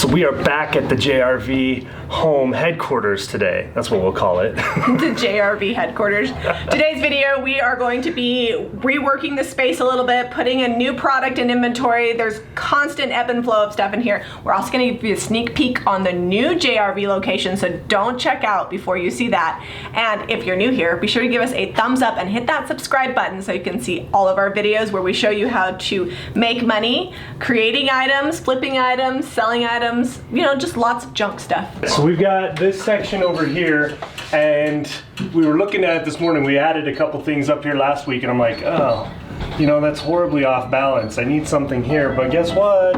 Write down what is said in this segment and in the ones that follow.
So we are back at the JRV home headquarters today. That's what we'll call it. The JRV headquarters. Today's video, we are going to be reworking the space a little bit, putting a new product in inventory. There's constant ebb and flow of stuff in here. We're also going to give you a sneak peek on the new JRV location, so don't check out before you see that. And if you're new here, be sure to give us a thumbs up and hit that subscribe button so you can see all of our videos where we show you how to make money, creating items, flipping items, selling items, you know, just lots of junk stuff. So we've got this section over here, and we were looking at it this morning. We added a couple things up here last week, and I'm like, oh, you know, that's horribly off balance. I need something here, but guess what?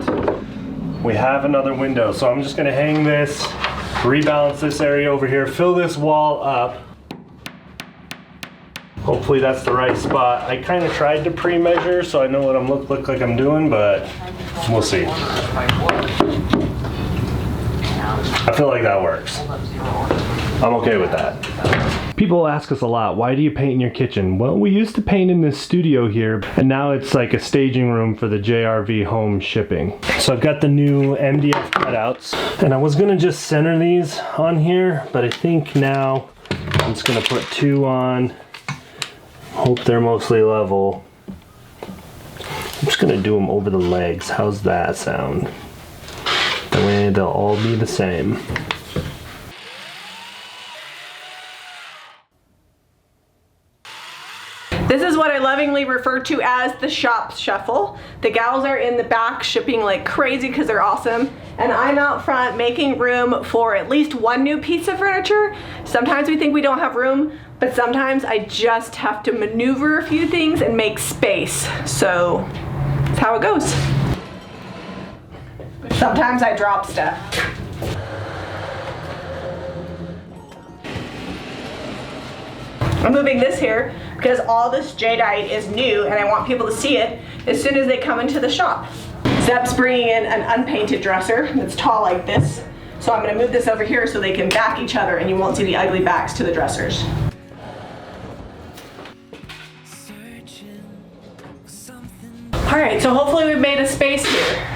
We have another window. So I'm just gonna hang this, rebalance this area over here, fill this wall up. Hopefully that's the right spot. I kind of tried to pre-measure so I know what I'm look like I'm doing, but we'll see. I feel like that works. I'm okay with that. People ask us a lot, why do you paint in your kitchen? Well, we used to paint in this studio here, and now it's like a staging room for the JRV home shipping. So I've got the new MDF cutouts, and I was gonna just center these on here, but I think now I'm just gonna put two on. Hope they're mostly level. I'm just gonna do them over the legs. How's that sound? That way they'll all be the same. This is what I lovingly refer to as the shop shuffle. The gals are in the back shipping like crazy because they're awesome, and I'm out front making room for at least one new piece of furniture. Sometimes we think we don't have room, but sometimes I just have to maneuver a few things and make space. So that's how it goes. Sometimes I drop stuff. I'm moving this here because all this jadeite is new and I want people to see it as soon as they come into the shop. Zeb's bringing in an unpainted dresser that's tall like this. So I'm gonna move this over here so they can back each other and you won't see the ugly backs to the dressers. All right, so hopefully we've made a space here.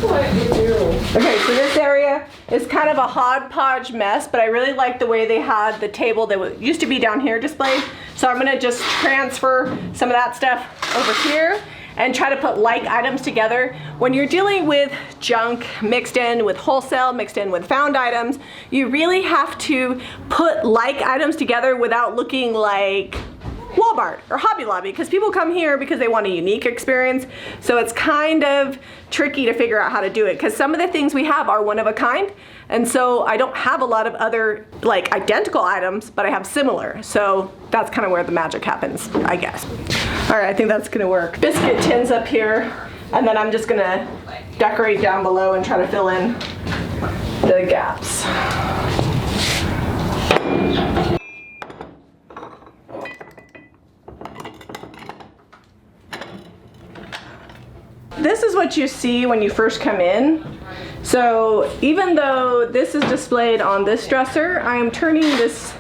Okay, so this area is kind of a hodgepodge mess, but I really like the way they had the table that used to be down here displayed. So I'm gonna just transfer some of that stuff over here and try to put like items together. When you're dealing with junk mixed in with wholesale, mixed in with found items, you really have to put like items together without looking like Walmart or Hobby Lobby, because people come here because they want a unique experience. So it's kind of tricky to figure out how to do it, because some of the things we have are one of a kind, and so I don't have a lot of other like identical items, but I have similar. So that's kind of where the magic happens, I guess. All right, I think that's gonna work. Biscuit tins up here, and then I'm just gonna decorate down below and try to fill in the gaps. This is what you see when you first come in. So even though this is displayed on this dresser, I am turning this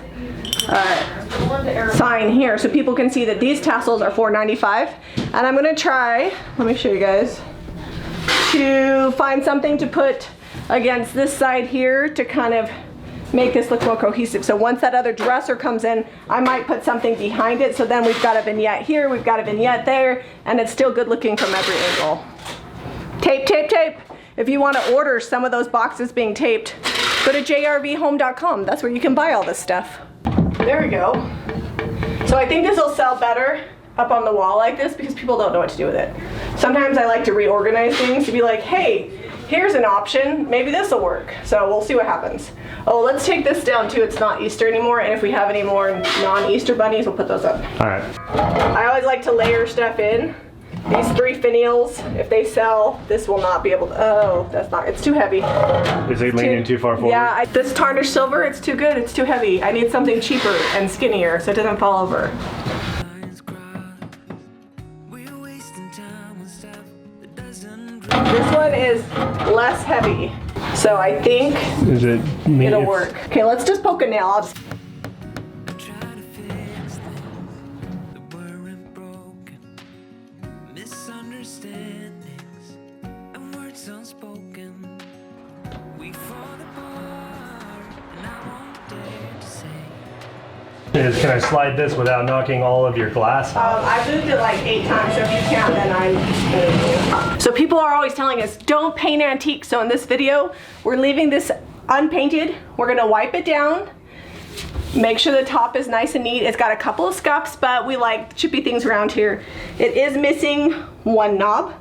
sign here so people can see that these tassels are $4.95. And I'm gonna try, let me show you guys, to find something to put against this side here to kind of make this look more cohesive. So once that other dresser comes in, I might put something behind it, so then we've got a vignette here, we've got a vignette there, and it's still good looking from every angle. Tape, tape, tape. If you want to order some of those boxes being taped, go to jrvhome.com. That's where you can buy all this stuff. There we go. So I think this will sell better up on the wall like this because people don't know what to do with it. Sometimes I like to reorganize things to be like, hey, here's an option, maybe this will work. So we'll see what happens. Oh, let's take this down too. It's not Easter anymore, and if we have any more non-Easter bunnies, we'll put those up. All right. I always like to layer stuff in. These 3 finials, if they sell, this will not be able to, oh, that's not, it's too heavy. Is it leaning too far forward? Yeah, this tarnished silver, it's too good, it's too heavy. I need something cheaper and skinnier so it doesn't fall over. This one is less heavy, so I think it'll work. Okay, let's just poke a nail. I'll just Is can I slide this without knocking all of your glass out? I've moved it like 8 times, so if you can't, then I'm. So people are always telling us, don't paint antique. So in this video, we're leaving this unpainted. We're gonna wipe it down. Make sure the top is nice and neat. It's got a couple of scuffs, but we like chippy things around here. It is missing one knob.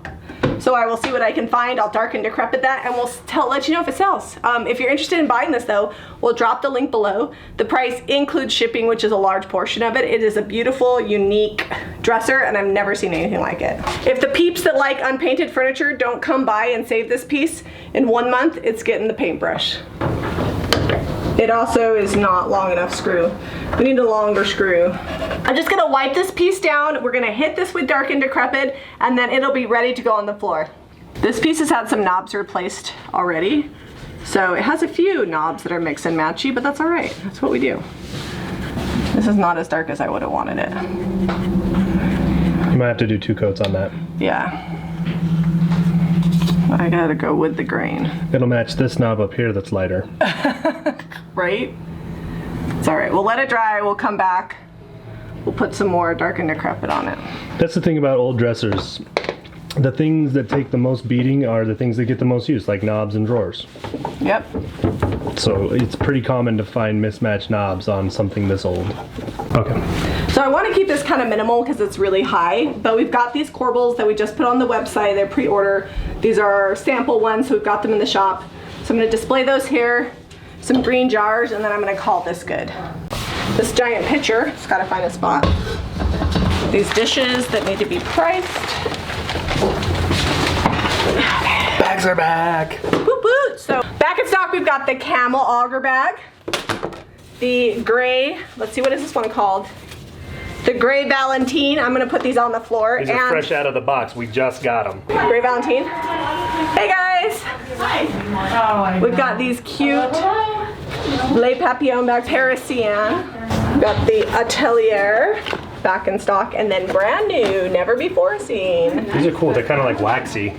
So I will see what I can find. I'll darken decrepit that and we'll let you know if it sells. If you're interested in buying this though, we'll drop the link below. The price includes shipping, which is a large portion of it. It is a beautiful, unique dresser and I've never seen anything like it. If the peeps that like unpainted furniture don't come by and save this piece, in 1 month, it's getting the paintbrush. It also is not long enough screw. We need a longer screw. I'm just gonna wipe this piece down. We're gonna hit this with dark and decrepit and then it'll be ready to go on the floor. This piece has had some knobs replaced already. So it has a few knobs that are mix and matchy, but that's all right. That's what we do. This is not as dark as I would have wanted it. You might have to do 2 coats on that. Yeah. I gotta go with the grain. It'll match this knob up here that's lighter. Right? It's all right. We'll let it dry. We'll come back. We'll put some more dark and decrepit on it. That's the thing about old dressers. The things that take the most beating are the things that get the most use, like knobs and drawers. Yep. So it's pretty common to find mismatched knobs on something this old. Okay. So I want to keep this kind of minimal because it's really high, but we've got these corbels that we just put on the website. They're pre-order. These are sample ones, so we've got them in the shop. So I'm going to display those here, some green jars, and then I'm going to call this good. This giant pitcher, just got to find a spot. These dishes that need to be priced. Bags are back. Boop, boop. So back in stock, we've got the camel auger bag, the gray, let's see, what is this one called? The gray Valentine. I'm gonna put these on the floor. These are fresh out of the box. We just got them. Gray Valentine. Hey guys. Hi. We've got these cute Les Papillons bags, Parisienne. We've got the Atelier back in stock, and then brand new, never before seen. These are cool. They're kind of like waxy.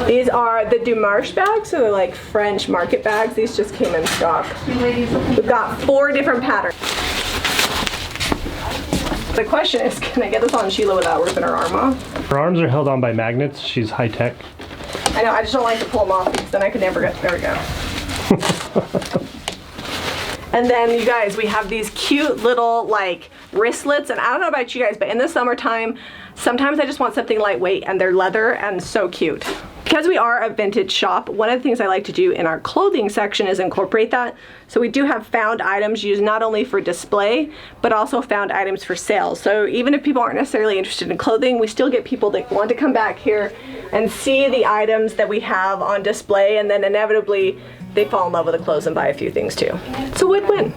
These are the Dumarche bags, so they're like French market bags. These just came in stock. We've got 4 different patterns. The question is, can I get this on Sheila without ripping her arm off? Her arms are held on by magnets. She's high tech. I know, I just don't like to pull them off because then I could never get, there we go. And then you guys, we have these cute little like wristlets, and I don't know about you guys, but in the summertime, sometimes I just want something lightweight, and they're leather and so cute. Because we are a vintage shop, one of the things I like to do in our clothing section is incorporate that. So we do have found items used not only for display, but also found items for sale. So even if people aren't necessarily interested in clothing, we still get people that want to come back here and see the items that we have on display, and then inevitably they fall in love with the clothes and buy a few things too. It's a win-win.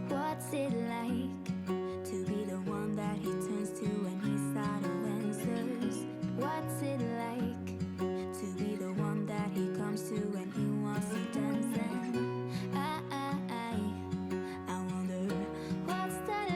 What's it like to be the one that he turns to when he's out of answers? What's it like to be the one that he comes to when he wants to dance? And I wonder what's that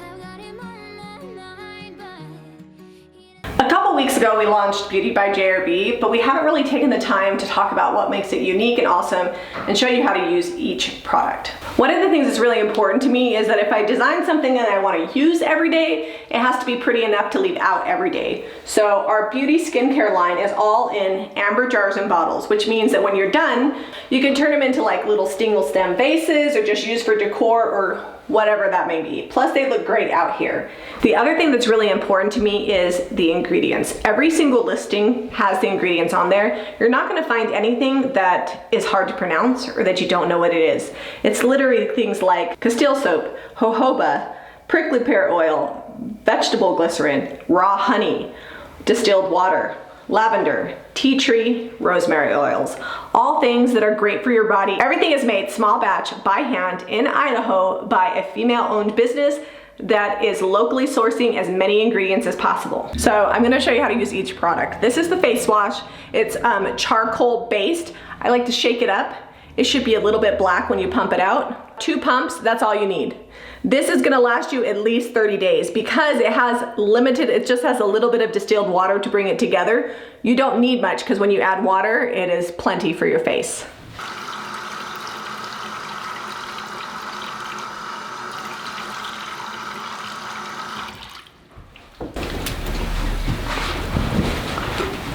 I've got him on my mind, but A couple weeks ago we launched Beauty by JRB, but we haven't really taken the time to talk about what makes it unique and awesome and show you how to use each product. One of the things that's really important to me is that if I design something that I want to use every day, it has to be pretty enough to leave out every day. So our beauty skincare line is all in amber jars and bottles, which means that when you're done, you can turn them into like little single stem vases or just use for decor or whatever that may be. Plus they look great out here. The other thing that's really important to me is the ingredients. Every single listing has the ingredients on there. You're not gonna find anything that is hard to pronounce or that you don't know what it is. It's literally things like Castile soap, jojoba, prickly pear oil, vegetable glycerin, raw honey, distilled water, lavender, tea tree, rosemary oils. All things that are great for your body. Everything is made small batch by hand in Idaho by a female-owned business that is locally sourcing as many ingredients as possible. So I'm gonna show you how to use each product. This is the face wash. It's charcoal based. I like to shake it up It should be a little bit black when you pump it out. 2 pumps, that's all you need. This is gonna last you at least 30 days because it just has a little bit of distilled water to bring it together. You don't need much because when you add water, it is plenty for your face.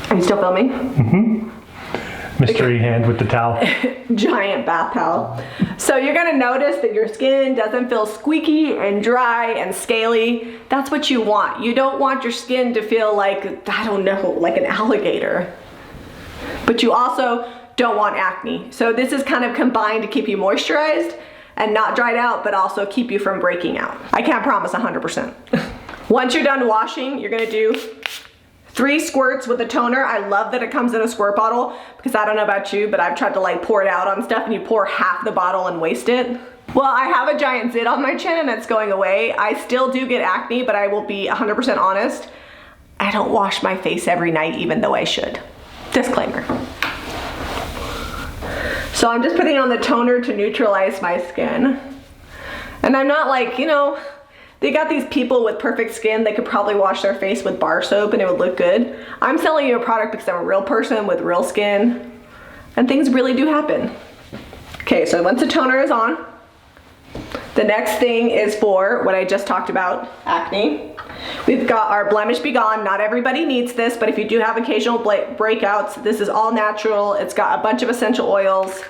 Are you still filming? Mm-hmm. Mystery hand with the towel. Giant bath towel. So you're gonna notice that your skin doesn't feel squeaky and dry and scaly. That's what you want. You don't want your skin to feel like, I don't know, like an alligator. But you also don't want acne. So this is kind of combined to keep you moisturized and not dried out, but also keep you from breaking out. I can't promise 100%. Once you're done washing, you're gonna do 3 squirts with a toner. I love that it comes in a squirt bottle because I don't know about you, but I've tried to like pour it out on stuff and you pour half the bottle and waste it. Well, I have a giant zit on my chin and it's going away. I still do get acne, but I will be 100% honest. I don't wash my face every night even though I should. Disclaimer. So I'm just putting on the toner to neutralize my skin. And I'm not like, you know, they got these people with perfect skin that could probably wash their face with bar soap and it would look good. I'm selling you a product because I'm a real person with real skin and things really do happen. Okay, so once the toner is on, the next thing is for what I just talked about, acne. We've got our Blemish Be Gone. Not everybody needs this, but if you do have occasional breakouts, this is all natural. It's got a bunch of essential oils.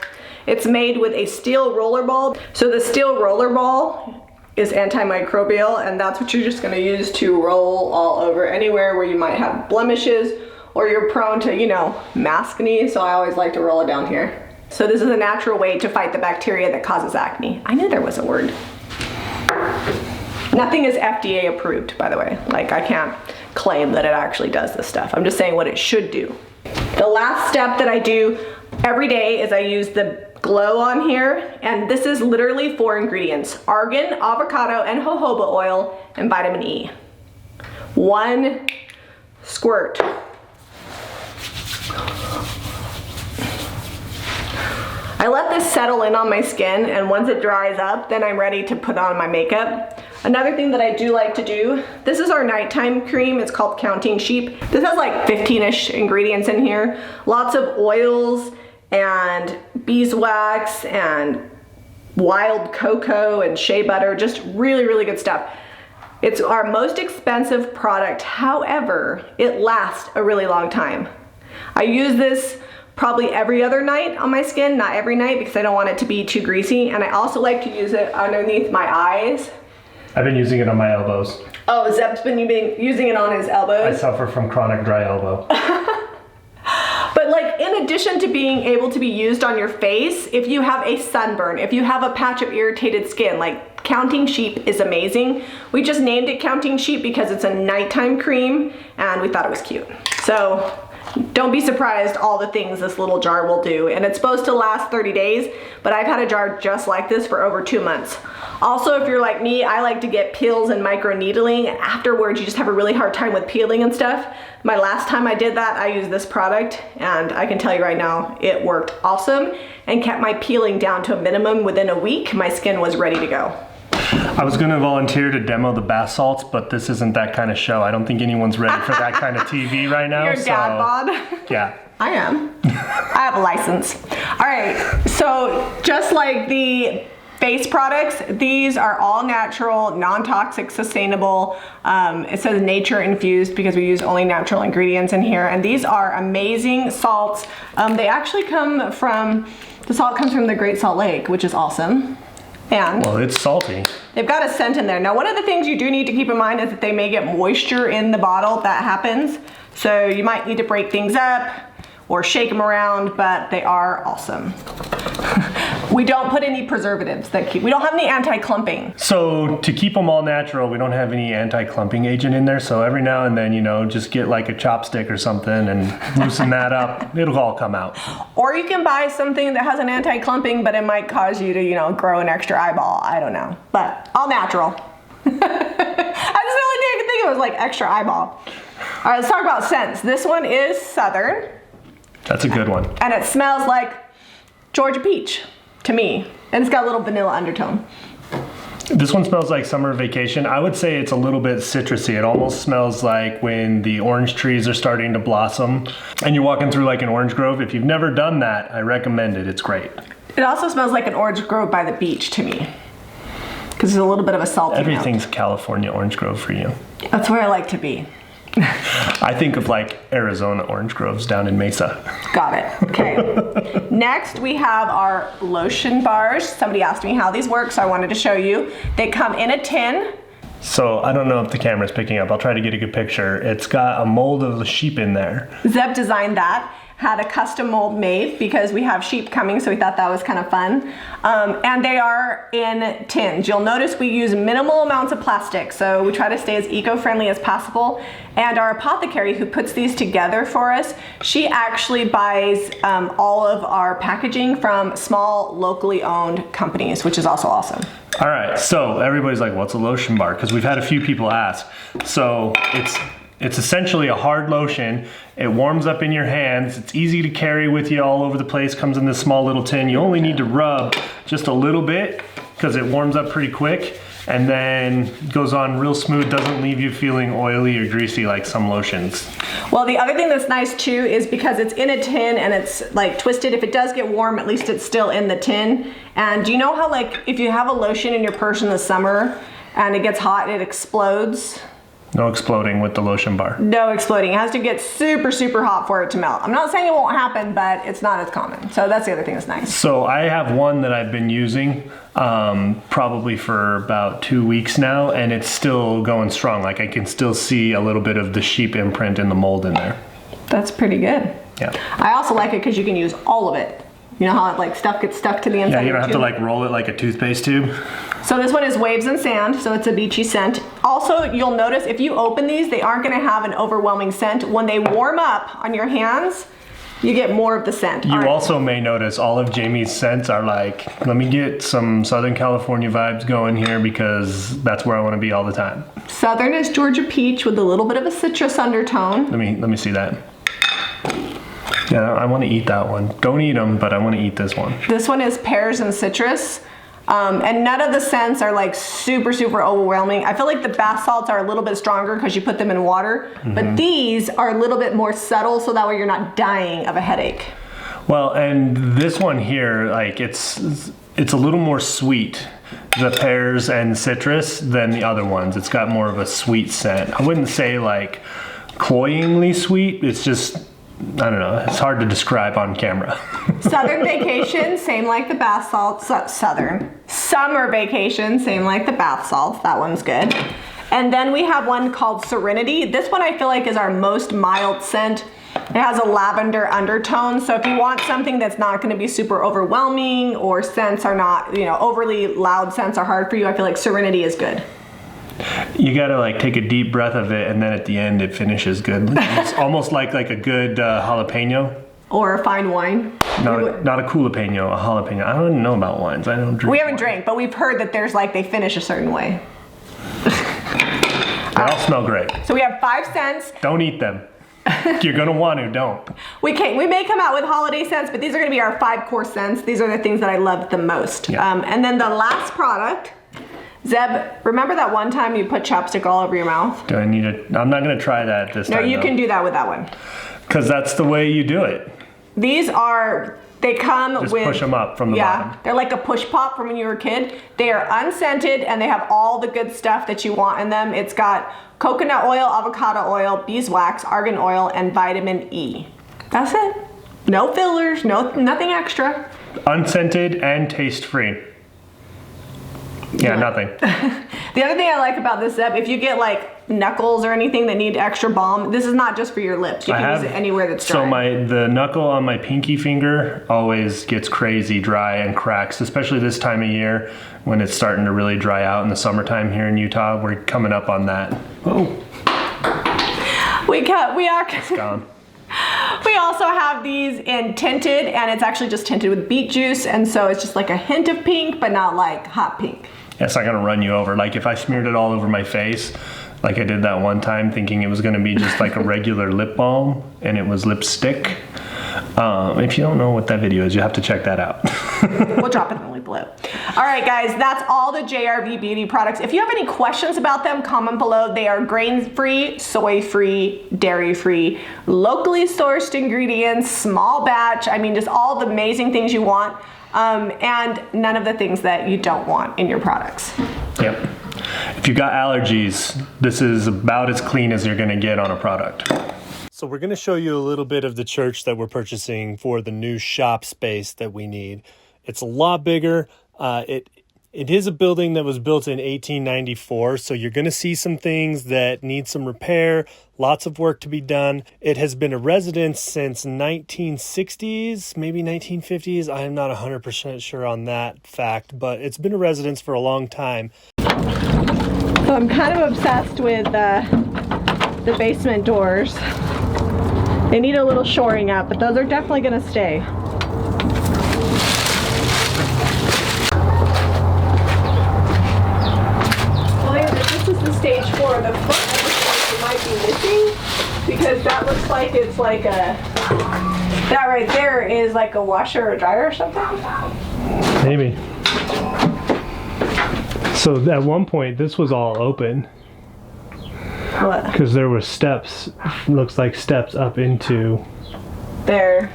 It's made with a steel roller ball. So the steel roller ball is antimicrobial, and that's what you're just gonna use to roll all over anywhere where you might have blemishes or you're prone to, you know, maskne, so I always like to roll it down here. So this is a natural way to fight the bacteria that causes acne. I knew there was a word. Nothing is FDA approved, by the way. Like, I can't claim that it actually does this stuff. I'm just saying what it should do. The last step that I do every day is I use the glow on here, and this is literally 4 ingredients: argan, avocado, and jojoba oil, and vitamin E. 1 squirt. I let this settle in on my skin, and once it dries up, then I'm ready to put on my makeup. Another thing that I do like to do, this is our nighttime cream. It's called Counting Sheep. This has like 15-ish ingredients in here. Lots of oils and beeswax and wild cocoa and shea butter, just really, really good stuff. It's our most expensive product. However, it lasts a really long time. I use this probably every other night on my skin, not every night because I don't want it to be too greasy. And I also like to use it underneath my eyes. I've been using it on my elbows. Oh, Zeb's been using it on his elbows. I suffer from chronic dry elbow. But like, in addition to being able to be used on your face, if you have a sunburn, if you have a patch of irritated skin, like Counting Sheep is amazing. We just named it Counting Sheep because it's a nighttime cream and we thought it was cute. So don't be surprised all the things this little jar will do. And it's supposed to last 30 days, but I've had a jar just like this for over 2 months. Also, if you're like me, I like to get peels and micro needling. Afterwards, you just have a really hard time with peeling and stuff. My last time I did that, I used this product, and I can tell you right now, it worked awesome and kept my peeling down to a minimum. Within a week, my skin was ready to go. I was gonna volunteer to demo the bath salts, but this isn't that kind of show. I don't think anyone's ready for that kind of TV right now. Your dad bod? Yeah. I am. I have a license. All right, so just like the face products, these are all natural, non-toxic, sustainable. It says nature infused because we use only natural ingredients in here. And these are amazing salts. They actually come from, the salt comes from the Great Salt Lake, which is awesome. And well, it's salty. They've got a scent in there. Now, one of the things you do need to keep in mind is that they may get moisture in the bottle. That happens. So you might need to break things up or shake them around, but they are awesome. We don't put any preservatives we don't have any anti-clumping. So to keep them all natural, we don't have any anti-clumping agent in there. So every now and then, you know, just get like a chopstick or something and loosen that up. It'll all come out. Or you can buy something that has an anti-clumping, but it might cause you to, you know, grow an extra eyeball. I don't know, but all natural. That's the only thing I could think of was like extra eyeball. All right, let's talk about scents. This one is Southern. That's a good one. And it smells like Georgia peach to me. And it's got a little vanilla undertone. This one smells like summer vacation. I would say it's a little bit citrusy. It almost smells like when the orange trees are starting to blossom and you're walking through like an orange grove. If you've never done that, I recommend it. It's great. It also smells like an orange grove by the beach to me. Because there's a little bit of a salty Everything's note. California orange grove for you. That's where I like to be. I think of like Arizona orange groves down in Mesa. Got it. Okay. Next, we have our lotion bars. Somebody asked me how these work, so I wanted to show you. They come in a tin. So I don't know if the camera's picking up. I'll try to get a good picture. It's got a mold of the sheep in there. Zeb designed that. Had a custom mold made because we have sheep coming, so we thought that was kind of fun. And they are in tins. You'll notice we use minimal amounts of plastic, so we try to stay as eco-friendly as possible. And our apothecary who puts these together for us, she actually buys all of our packaging from small, locally owned companies, which is also awesome. All right, so everybody's like, what's a lotion bar? Because we've had a few people ask. So it's essentially a hard lotion. It warms up in your hands. It's easy to carry with you all over the place. Comes in this small little tin. You only need to rub just a little bit because it warms up pretty quick and then goes on real smooth. Doesn't leave you feeling oily or greasy like some lotions. Well, the other thing that's nice too is because it's in a tin and it's like twisted, if it does get warm, at least it's still in the tin. And do you know how like if you have a lotion in your purse in the summer and it gets hot, it explodes? No exploding with the lotion bar. No exploding. It has to get super, super hot for it to melt. I'm not saying it won't happen, but it's not as common. So that's the other thing that's nice. So I have one that I've been using probably for about 2 weeks now, and it's still going strong. Like I can still see a little bit of the sheep imprint in the mold in there. That's pretty good. Yeah. I also like it because you can use all of it. You know how like stuff gets stuck to the inside? Yeah, you don't have to like roll it like a toothpaste tube. So this one is Waves and Sand, so it's a beachy scent. Also, you'll notice if you open these, they aren't gonna have an overwhelming scent. When they warm up on your hands, you get more of the scent. You also may notice all of Jami's scents are like, let me get some Southern California vibes going here because that's where I want to be all the time. Southern is Georgia peach with a little bit of a citrus undertone. Let me see that. Yeah, I want to eat that one. Don't eat them, but I want to eat this one. This one is pears and citrus. And none of the scents are like super, super overwhelming. I feel like the bath salts are a little bit stronger because you put them in water, but these are a little bit more subtle so that way you're not dying of a headache. Well, and this one here, like it's a little more sweet, the pears and citrus, than the other ones. It's got more of a sweet scent. I wouldn't say like cloyingly sweet. It's just, I don't know, it's hard to describe on camera. Southern Vacation, same like the bath salts. Southern. Summer Vacation, same like the bath salts. That one's good. And then we have one called Serenity. This one I feel like is our most mild scent. It has a lavender undertone, so if you want something that's not going to be super overwhelming or scents are not, you know, overly loud scents are hard for you, I feel like Serenity is good. You gotta like take a deep breath of it, and then at the end it finishes good. It's almost like a good jalapeno. Or a fine wine. Not a coolapeno, a jalapeno. I don't even know about wines. I don't drink. We haven't drank, but we've heard that there's like they finish a certain way. They all smell great. So we have 5 scents. Don't eat them. You're gonna want to. Don't. We may come out with holiday scents, but these are gonna be our 5 core scents. These are the things that I love the most. Yeah. And then the last product. Zeb, remember that one time you put chapstick all over your mouth? Do I need to? I'm not gonna try that this time. No, you can do that with that one. Because that's the way you do it. These are, they come Just with... push them up from the bottom. They're like a push pop from when you were a kid. They are unscented and they have all the good stuff that you want in them. It's got coconut oil, avocado oil, beeswax, argan oil, and vitamin E. That's it. No fillers, nothing extra. Unscented and taste-free. Yeah, nothing. The other thing I like about this, Zeb, if you get like knuckles or anything that need extra balm, this is not just for your lips. You can use it anywhere that's dry. So the knuckle on my pinky finger always gets crazy dry and cracks, especially this time of year when it's starting to really dry out in the summertime here in Utah. We're coming up on that. Oh. We are. It's gone. We also have these in tinted, and it's actually just tinted with beet juice, and so it's just like a hint of pink, but not like hot pink. It's not gonna run you over. Like if I smeared it all over my face, like I did that one time thinking it was gonna be just like a regular lip balm and it was lipstick, If you don't know what that video is, you have to check that out. We'll drop it in the link below. All right, guys, that's all the JRV beauty products. If you have any questions about them, comment below. They are grain-free, soy-free, dairy-free, locally sourced ingredients, small batch. I mean, just all the amazing things you want, and none of the things that you don't want in your products. Yep. If you got allergies, this is about as clean as you're gonna get on a product. So we're gonna show you a little bit of the church that we're purchasing for the new shop space that we need. It's a lot bigger. It is a building that was built in 1894, so you're gonna see some things that need some repair, lots of work to be done. It has been a residence since 1960s, maybe 1950s. I am not 100% sure on that fact, but it's been a residence for a long time. So I'm kind of obsessed with the basement doors. They need a little shoring up, but those are definitely gonna stay. Well, this is the stage 4. The foot might be missing because that looks like it's like a, that right there is like a washer or dryer or something. Maybe. So at one point, this was all open. What? Because there were steps, looks like steps up into There.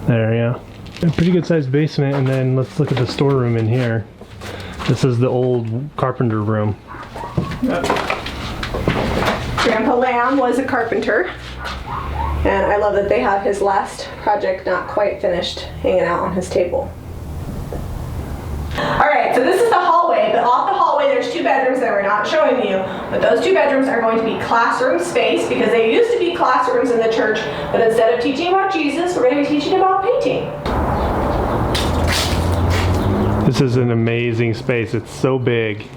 there, yeah. A pretty good sized basement, and then let's look at the storeroom in here. This is the old carpenter room. Grandpa Lamb was a carpenter, and I love that they have his last project not quite finished hanging out on his table. Alright, so this is the hallway, but off the hallway there's 2 bedrooms that we're not showing you, but those 2 bedrooms are going to be classroom space because they used to be classrooms in the church, but instead of teaching about Jesus, we're going to be teaching about painting. This is an amazing space. It's so big.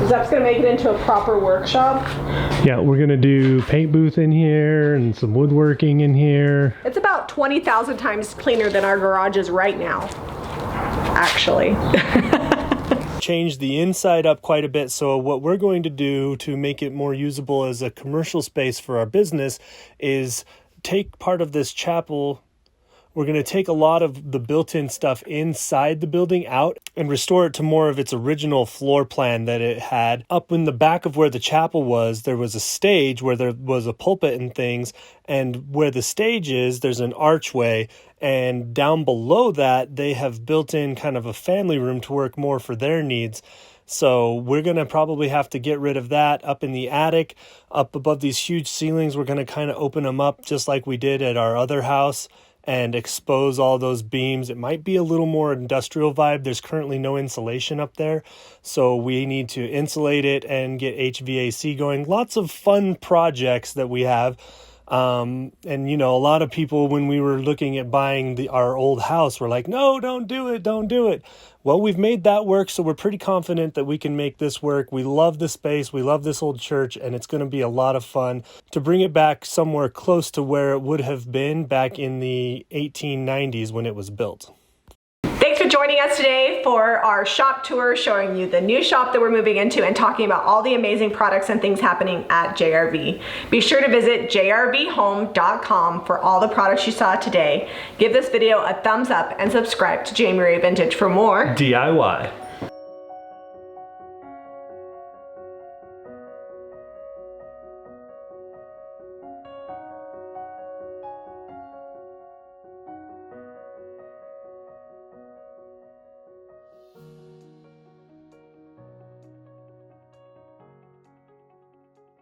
Zep's going to make it into a proper workshop. Yeah, we're gonna do paint booth in here and some woodworking in here. It's about 20,000 times cleaner than our garage is right now, actually. Changed the inside up quite a bit, so what we're going to do to make it more usable as a commercial space for our business is take part of this chapel. We're going to take a lot of the built-in stuff inside the building out and restore it to more of its original floor plan that it had. Up in the back of where the chapel was, there was a stage where there was a pulpit and things, and where the stage is, there's an archway, and down below that, they have built in kind of a family room to work more for their needs. So we're going to probably have to get rid of that. Up in the attic, up above these huge ceilings, we're going to kind of open them up just like we did at our other house and expose all those beams. It might be a little more industrial vibe. There's currently no insulation up there, so we need to insulate it and get HVAC going. Lots of fun projects that we have. And you know, a lot of people, when we were looking at buying our old house, were like, no, don't do it. Well, we've made that work, so we're pretty confident that we can make this work. We love the space, we love this old church, and it's going to be a lot of fun to bring it back somewhere close to where it would have been back in the 1890s when it was built. Thanks for joining us today for our shop tour, showing you the new shop that we're moving into and talking about all the amazing products and things happening at JRV. Be sure to visit jrvhome.com for all the products you saw today. Give this video a thumbs up and subscribe to Jami Ray Vintage for more DIY.